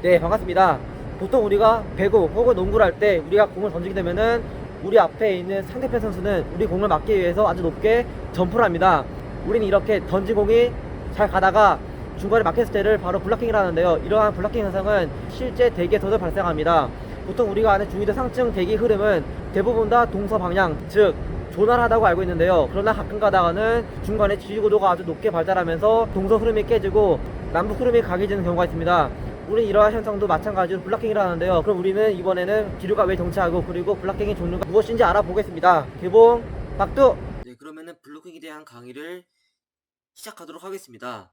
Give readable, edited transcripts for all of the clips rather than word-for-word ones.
네, 반갑습니다. 보통 우리가 배구 혹은 농구를 할 때 우리가 공을 던지게 되면은 우리 앞에 있는 상대편 선수는 우리 공을 막기 위해서 아주 높게 점프를 합니다. 우리는 이렇게 던진 공이 잘 가다가 중간에 막혔을 때를 바로 블락킹이라 하는데요. 이러한 블락킹 현상은 실제 대기에서도 발생합니다. 보통 우리가 아는 중위도 상층 대기 흐름은 대부분 다 동서 방향, 즉 조날하다고 알고 있는데요. 그러나 가끔 가다가는 중간에 지지구도가 아주 높게 발달하면서 동서 흐름이 깨지고 남북 흐름이 강해지는 경우가 있습니다. 우리는 이러한 현상도 마찬가지로 블락킹이라 하는데요. 그럼 우리는 이번에는 기류가 왜 정체하고 그리고 블락킹의 종류가 무엇인지 알아보겠습니다. 개봉 박두. 네, 그러면은 블록킹에 대한 강의를 시작하도록 하겠습니다.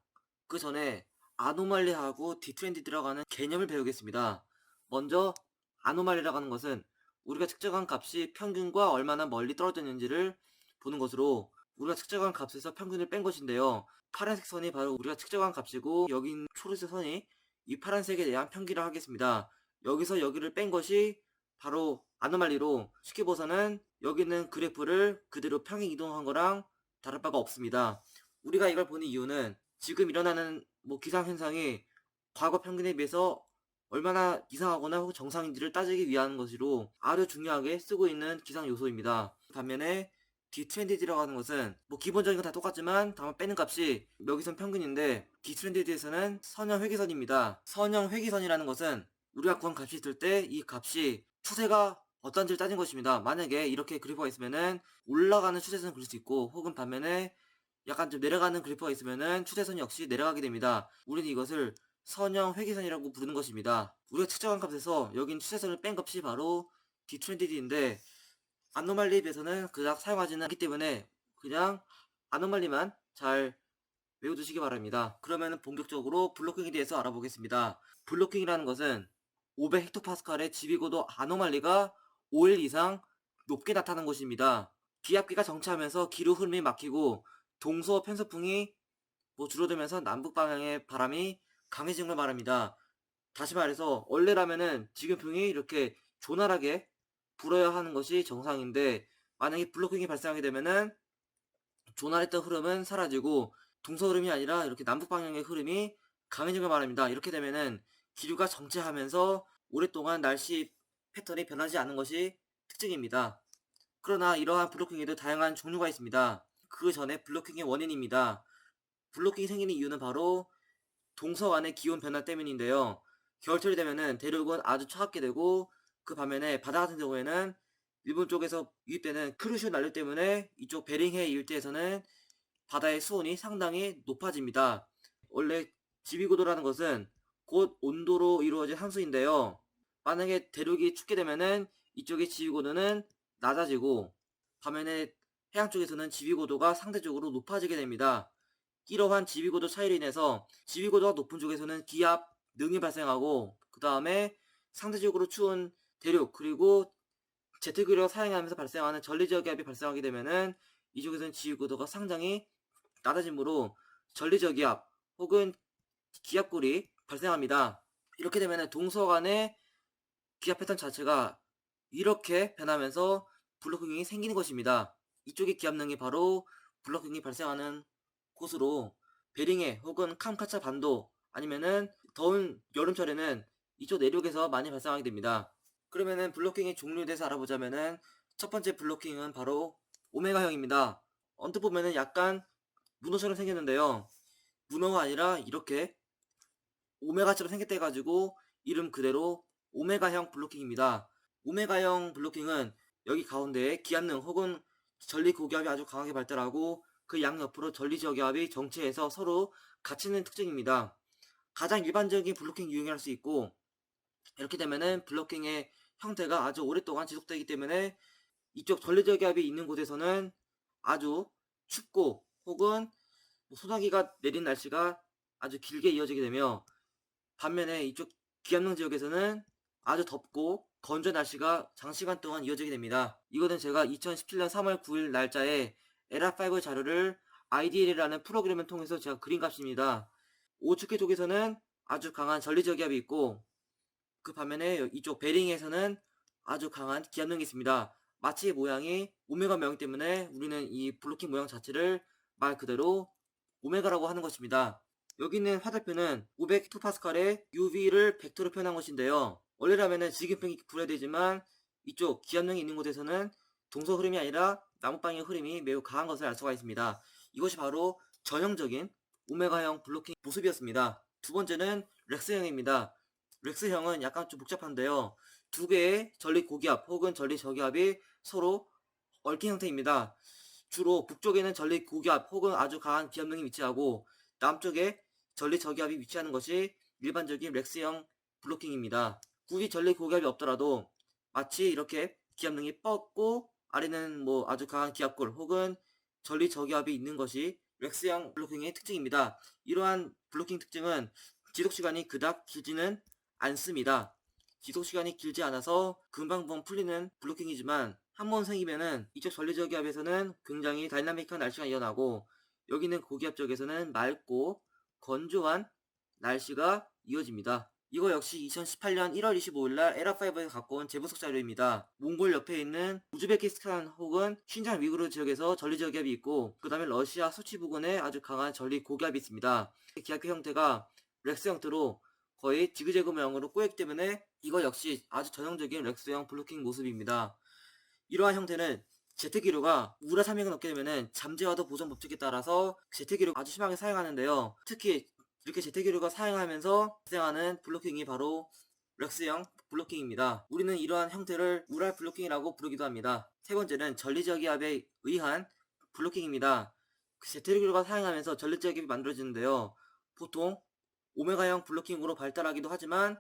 그 전에 아노말리하고 디트렌드 들어가는 개념을 배우겠습니다. 먼저 아노말리라고 하는 것은 우리가 측정한 값이 평균과 얼마나 멀리 떨어져 있는지를 보는 것으로 우리가 측정한 값에서 평균을 뺀 것인데요. 파란색 선이 바로 우리가 측정한 값이고 여기 있는 초록색 선이 이 파란색에 대한 평균을 하겠습니다. 여기서 여기를 뺀 것이 바로 아노말리로 쉽게 봐서는 여기 있는 그래프를 그대로 평행 이동한 거랑 다를 바가 없습니다. 우리가 이걸 보는 이유는 지금 일어나는 기상현상이 과거 평균에 비해서 얼마나 이상하거나 혹은 정상인지를 따지기 위한 것으로 아주 중요하게 쓰고 있는 기상 요소입니다. 반면에 디트렌디라고 하는 것은 기본적인 건 다 똑같지만 다만 빼는 값이 여기선 평균인데 디트렌디에서는 선형 회귀선입니다. 선형 회귀선이라는 것은 우리가 구한 값이 있을 때 이 값이 추세가 어떤지를 따진 것입니다. 만약에 이렇게 그래프가 있으면은 올라가는 추세선을 그릴 수 있고 혹은 반면에 약간 좀 내려가는 그래프가 있으면은 추세선 역시 내려가게 됩니다. 우리는 이것을 선형 회귀선이라고 부르는 것입니다. 우리가 측정한 값에서 여긴 추세선을 뺀 값이 바로 디트렌디인데 아노말리에 비해서는 그닥 사용하지는 않기 때문에 그냥 아노말리만 잘 외워두시기 바랍니다. 그러면 본격적으로 블로킹에 대해서 알아보겠습니다. 블로킹이라는 것은 500헥토파스칼의 지비고도 아노말리가 5일 이상 높게 나타나는 것입니다. 기압기가 정체하면서 기류 흐름이 막히고 동서 편서풍이 줄어들면서 남북 방향의 바람이 강해진 걸 말합니다. 다시 말해서 원래라면은 지금풍이 이렇게 조날하게 불어야 하는 것이 정상인데 만약에 블로킹이 발생하게 되면은 조날했던 흐름은 사라지고 동서 흐름이 아니라 이렇게 남북 방향의 흐름이 강해진 걸 말합니다. 이렇게 되면은 기류가 정체하면서 오랫동안 날씨 패턴이 변하지 않는 것이 특징입니다. 그러나 이러한 블로킹에도 다양한 종류가 있습니다. 그 전에 블로킹의 원인입니다. 블로킹이 생기는 이유는 바로 동서간의 기온 변화 때문인데요. 겨울철이 되면은 대륙은 아주 차갑게 되고 그 반면에 바다 같은 경우에는 일본 쪽에서 유입되는 크루슈 난류 때문에 이쪽 베링해 일대에서는 바다의 수온이 상당히 높아집니다. 원래 지비고도라는 것은 곧 온도로 이루어진 함수인데요. 만약에 대륙이 춥게 되면은 이쪽의 지위고도는 낮아지고 반면에 해양 쪽에서는 지위고도가 상대적으로 높아지게 됩니다. 이러한 지위고도 차이로 인해서 지위고도가 높은 쪽에서는 기압, 능이 발생하고 그 다음에 상대적으로 추운 대륙 그리고 제트기를 사용하면서 발생하는 전리지역 기압이 발생하게 되면은 이쪽에서는 지위고도가 상당히 낮아지므로 전리지역 기압 혹은 기압골이 발생합니다. 이렇게 되면은 동서 간의 기압 패턴 자체가 이렇게 변하면서 블로킹이 생기는 것입니다. 이쪽의 기압능이 바로 블로킹이 발생하는 곳으로 베링해 혹은 캄카차 반도 아니면은 더운 여름철에는 이쪽 내륙에서 많이 발생하게 됩니다. 그러면은 블로킹의 종류에 대해서 알아보자면은 첫 번째 블로킹은 바로 오메가형입니다. 언뜻 보면은 약간 문어처럼 생겼는데요. 문어가 아니라 이렇게 오메가처럼 생겼다 해가지고 이름 그대로 오메가형 블로킹입니다. 오메가형 블로킹은 여기 가운데에 기압능 혹은 전리 고기압이 아주 강하게 발달하고 그 양옆으로 전리 저기압이 정체해서 서로 갇히는 특징입니다. 가장 일반적인 블로킹 유형이랄 수 있고 이렇게 되면은 블로킹의 형태가 아주 오랫동안 지속되기 때문에 이쪽 전리 저기압이 있는 곳에서는 아주 춥고 혹은 소나기가 내린 날씨가 아주 길게 이어지게 되며 반면에 이쪽 기압능 지역에서는 아주 덥고 건조한 날씨가 장시간 동안 이어지게 됩니다. 이거는 제가 2017년 3월 9일 날짜에 에라5 자료를 IDL이라는 프로그램을 통해서 제가 그린 값입니다. 오츠케 쪽에서는 아주 강한 전리저기압이 있고 그 반면에 이쪽 베링에서는 아주 강한 기압능이 있습니다. 마치 모양이 오메가 모양 때문에 우리는 이 블로킹 모양 자체를 말 그대로 오메가라고 하는 것입니다. 여기 있는 화살표는 500헥토파스칼의 UV를 벡터로 표현한 것인데요. 원래라면은 지기평이 불어야 되지만 이쪽 기압능이 있는 곳에서는 동서 흐름이 아니라 나무방향 흐름이 매우 강한 것을 알 수가 있습니다. 이것이 바로 전형적인 오메가형 블로킹 모습이었습니다. 두 번째는 렉스형입니다. 렉스형은 약간 좀 복잡한데요. 두 개의 전리 고기압 혹은 전리 저기압이 서로 얽힌 형태입니다. 주로 북쪽에는 전리 고기압 혹은 아주 강한 기압능이 위치하고 남쪽에 전리 저기압이 위치하는 것이 일반적인 렉스형 블로킹입니다. 굳이 전리 고기압이 없더라도 마치 이렇게 기압능이 뻗고 아래는 뭐 아주 강한 기압골 혹은 전리 저기압이 있는 것이 렉스형 블로킹의 특징입니다. 이러한 블로킹 특징은 지속시간이 그닥 길지는 않습니다. 지속시간이 길지 않아서 금방 풀리는 블로킹이지만 한번 생기면은 이쪽 전리 저기압에서는 굉장히 다이나믹한 날씨가 일어나고 여기는 고기압 쪽에서는 맑고 건조한 날씨가 이어집니다. 이거 역시 2018년 1월 25일날 에라5에서 갖고 온 재분석 자료입니다. 몽골 옆에 있는 우즈베키스탄 혹은 신장 위구르 지역에서 전리 저기압이 있고 그 다음에 러시아 소치 부근에 아주 강한 전리 고기압이 있습니다. 기압계 형태가 렉스 형태로 거의 지그재그 모양으로 꼬였기 때문에 이거 역시 아주 전형적인 렉스형 블로킹 모습입니다. 이러한 형태는 제트기류가 우라 삼행을 넣게 되면은 잠재와도 보존 법칙에 따라서 제트기류 아주 심하게 사용하는데요. 특히 이렇게 제트기류가 사용하면서 발생하는 블로킹이 바로 렉스형 블로킹입니다. 우리는 이러한 형태를 우랄 블로킹이라고 부르기도 합니다. 세 번째는 전리저기압에 의한 블로킹입니다. 제트기류가 사용하면서 전리저기압이 만들어지는데요. 보통 오메가형 블로킹으로 발달하기도 하지만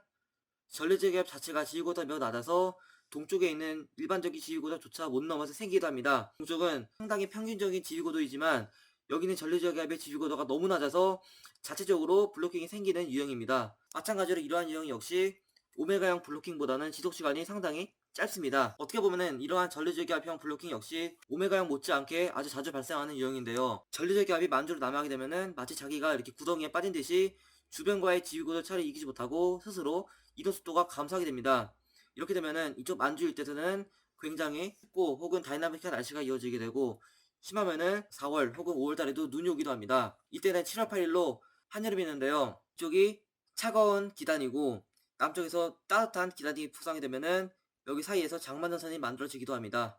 전리저기압 자체가 지위고도가 매우 낮아서 동쪽에 있는 일반적인 지위고도조차 못 넘어서 생기기도 합니다. 동쪽은 상당히 평균적인 지위고도이지만 여기는 전리저기압의 지위고도가 너무 낮아서 자체적으로 블로킹이 생기는 유형입니다. 마찬가지로 이러한 유형 역시 오메가형 블로킹보다는 지속시간이 상당히 짧습니다. 어떻게 보면은 이러한 전리저기압형 블로킹 역시 오메가형 못지않게 아주 자주 발생하는 유형인데요. 전리저기압이 만주로 남하게 되면은 마치 자기가 이렇게 구덩이에 빠진 듯이 주변과의 지위고도 차를 이기지 못하고 스스로 이동 속도가 감소하게 됩니다. 이렇게 되면은 이쪽 만주 일대에서는 굉장히 춥고 혹은 다이나믹한 날씨가 이어지게 되고 심하면은 4월 혹은 5월 달에도 눈이 오기도 합니다. 이때는 7월 8일로 한여름이 있는데요. 이쪽이 차가운 기단이고 남쪽에서 따뜻한 기단이 부상이 되면은 여기 사이에서 장만전선이 만들어지기도 합니다.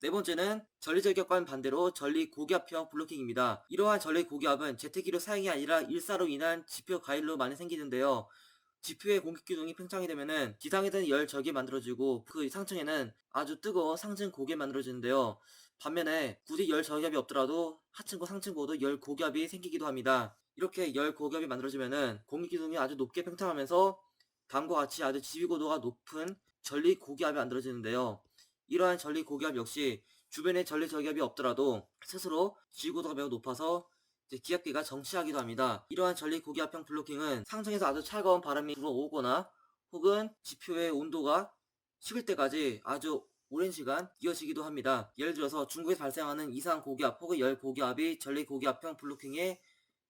네 번째는 전리저기압과는 반대로 전리 고기압형 블로킹입니다. 이러한 전리 고기압은 제트기류 사용이 아니라 일사로 인한 지표 가일로 많이 생기는데요. 지표의 공기기둥이 팽창이 되면은 지상에는 열 저기 만들어지고 그 상층에는 아주 뜨거운 상층 고기압이 만들어지는데요. 반면에 굳이 열 저기압이 없더라도 하층고 상층고도 열 고기압이 생기기도 합니다. 이렇게 열 고기압이 만들어지면은 공기기둥이 아주 높게 팽창하면서 다음과 같이 아주 지위고도가 높은 전리 고기압이 만들어지는데요. 이러한 전리 고기압 역시 주변에 전리 저기압이 없더라도 스스로 지위고도가 매우 높아서 기압계가 정치하기도 합니다. 이러한 전리 고기압형 블로킹은 상층에서 아주 차가운 바람이 불어오거나 혹은 지표의 온도가 식을 때까지 아주 오랜 시간 이어지기도 합니다. 예를 들어서 중국에서 발생하는 이상 고기압 혹은 열 고기압이 전리 고기압형 블로킹의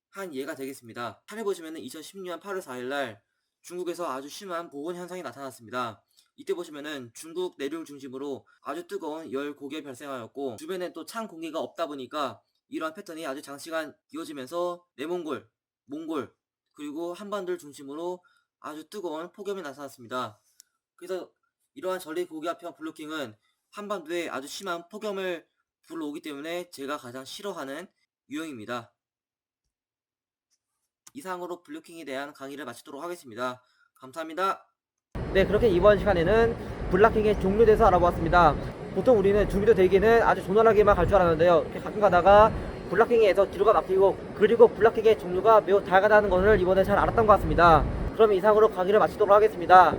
한 예가 되겠습니다. 차례 보시면 2016년 8월 4일날 중국에서 아주 심한 보온 현상이 나타났습니다. 이때 보시면은 중국 내륙을 중심으로 아주 뜨거운 열 고기압이 발생하였고 주변에 또 찬 공기가 없다 보니까 이러한 패턴이 아주 장시간 이어지면서 내몽골, 몽골 그리고 한반도를 중심으로 아주 뜨거운 폭염이 나타났습니다. 그래서 이러한 전리 고기압형 블로킹은 한반도에 아주 심한 폭염을 불러오기 때문에 제가 가장 싫어하는 유형입니다. 이상으로 블로킹에 대한 강의를 마치도록 하겠습니다. 감사합니다. 네, 그렇게 이번 시간에는 블락킹의 종류에 대해서 알아보았습니다. 보통 우리는 중위도 대기는 아주 조널하게만 갈 줄 알았는데요. 이렇게 가끔 가다가 블락킹에서 기류가 막히고 그리고 블락킹의 종류가 매우 다양하다는 것을 이번에 잘 알았던 것 같습니다. 그럼 이상으로 강의를 마치도록 하겠습니다.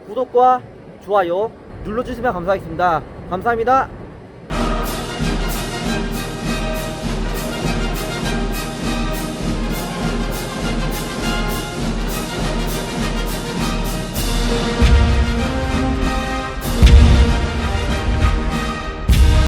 구독과 좋아요 눌러주시면 감사하겠습니다. 감사합니다.